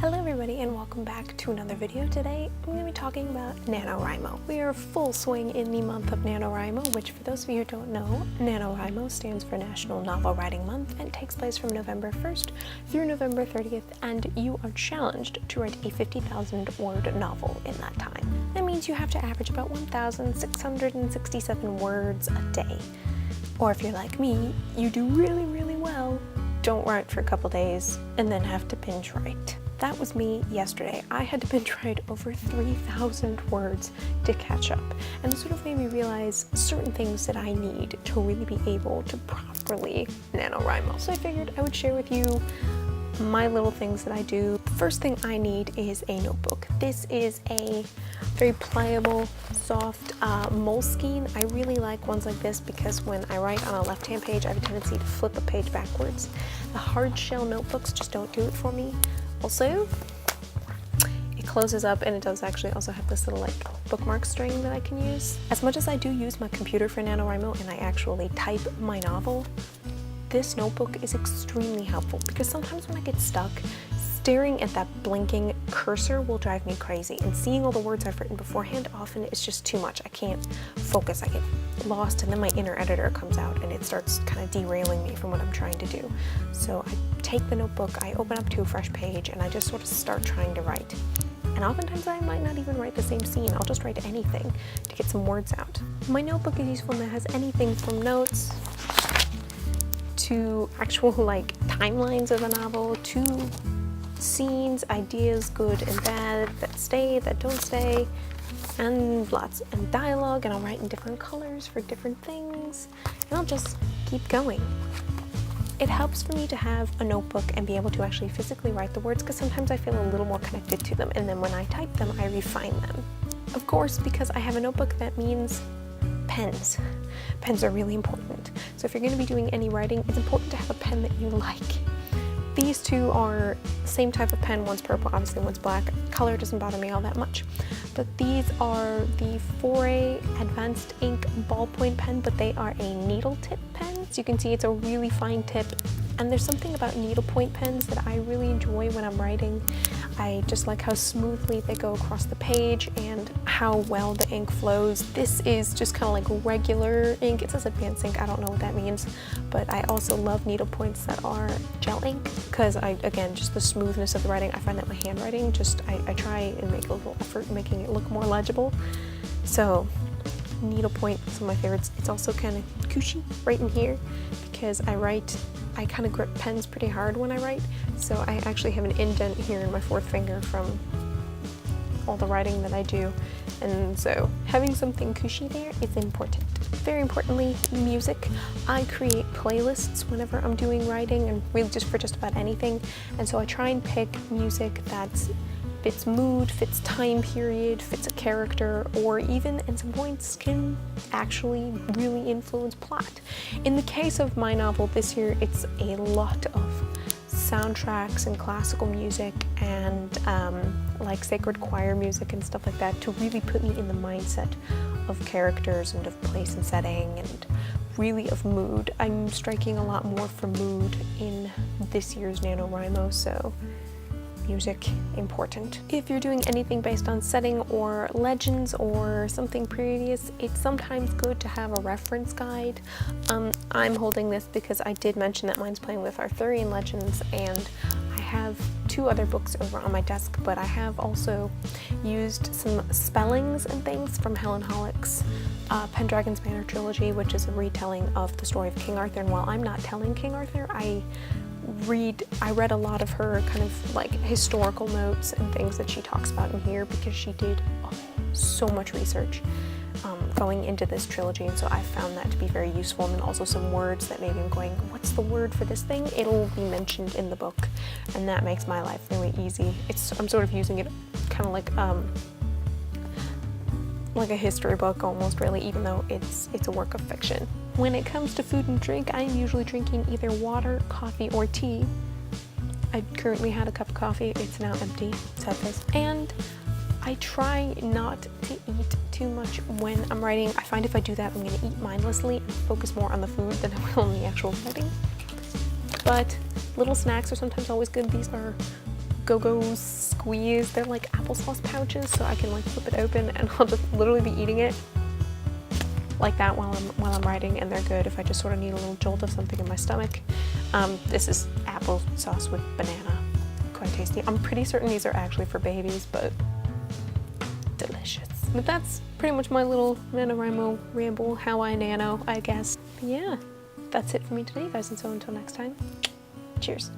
Hello everybody and welcome back to another video. Today I'm going to be talking about NaNoWriMo. We are full swing in the month of NaNoWriMo, which for those of you who don't know, NaNoWriMo stands for National Novel Writing Month and takes place from November 1st through November 30th, and you are challenged to write a 50,000 word novel in that time. That means you have to average about 1,667 words a day. Or if you're like me, you do really well, don't write for a couple days, and then have to binge write. That was me yesterday. I had to binge write over 3,000 words to catch up, and it sort of made me realize certain things that I need to really be able to properly NaNoWriMo. So I figured I would share with you my little things that I do. The first thing I need is a notebook. This is a very pliable, soft Moleskine. I really like ones like this because when I write on a left-hand page, I have a tendency to flip a page backwards. The hard shell notebooks just don't do it for me. Also, it closes up and it does actually also have this little like bookmark string that I can use. As much as I do use my computer for NaNoWriMo and I actually type my novel, this notebook is extremely helpful because sometimes when I get stuck, staring at that blinking cursor will drive me crazy, and seeing all the words I've written beforehand often is just too much. I can't focus, I get lost, and then my inner editor comes out and it starts kind of derailing me from what I'm trying to do. So I take the notebook, I open up to a fresh page, and I just sort of start trying to write. And oftentimes I might not even write the same scene, I'll just write anything to get some words out. My notebook is useful and it has anything from notes to actual like timelines of a novel, to scenes, ideas, good and bad, that stay, that don't stay, and lots and dialogue, and I'll write in different colors for different things, and I'll just keep going. It helps for me to have a notebook and be able to actually physically write the words because sometimes I feel a little more connected to them, and then when I type them, I refine them. Of course, because I have a notebook, that means pens. Pens are really important. So if you're going to be doing any writing, it's important to have a pen that you like. These two are the same type of pen, one's purple, obviously one's black. Color doesn't bother me all that much. But these are the Foray Advanced Ink ballpoint pen, but they are a needle tip pen. So you can see it's a really fine tip. And there's something about needlepoint pens that I really enjoy when I'm writing. I just like how smoothly they go across the page and how well the ink flows. This is just kind of like regular ink. It says advanced ink, I don't know what that means, but I also love needlepoints that are gel ink because again, just the smoothness of the writing. I find that my handwriting, I try and make a little effort in making it look more legible. So needlepoint is one of my favorites. It's also kind of cushy right in here because I kind of grip pens pretty hard when I write, so I actually have an indent here in my fourth finger from all the writing that I do, and so having something cushy there is important. Very importantly, music. I create playlists whenever I'm doing writing, and really just for just about anything, and so I try and pick music that's fits mood, fits time period, fits a character, or even at some points can actually really influence plot. In the case of my novel this year, it's a lot of soundtracks and classical music and like sacred choir music and stuff like that to really put me in the mindset of characters and of place and setting and really of mood. I'm striking a lot more for mood in this year's NaNoWriMo, so music important. If you're doing anything based on setting or legends or something previous, it's sometimes good to have a reference guide. I'm holding this because I did mention that mine's playing with Arthurian legends, and I have two other books over on my desk, but I have also used some spellings and things from Helen Hollick's Pendragon's Banner trilogy, which is a retelling of the story of King Arthur, and while I'm not telling King Arthur, I read a lot of her kind of like historical notes and things that she talks about in here because she did so much research going into this trilogy, and so I found that to be very useful. And then also some words that maybe I'm going, what's the word for this thing? It'll be mentioned in the book, and that makes my life really easy. I'm sort of using it kind of like a history book almost, really, even though it's a work of fiction. When it comes to food and drink, I'm usually drinking either water, coffee, or tea. I currently had a cup of coffee, it's now empty, sad face. And I try not to eat too much when I'm writing. I find if I do that, I'm gonna eat mindlessly and focus more on the food than I will on the actual writing. But little snacks are sometimes always good. These are go-go squeeze. They're like applesauce pouches, so I can like flip it open and I'll just literally be eating it like that while I'm writing, and they're good if I just sort of need a little jolt of something in my stomach. This is applesauce with banana. Quite tasty. I'm pretty certain these are actually for babies, but delicious. But that's pretty much my little NaNoWriMo ramble, how I nano, I guess. But yeah, that's it for me today, guys, and so until next time, cheers.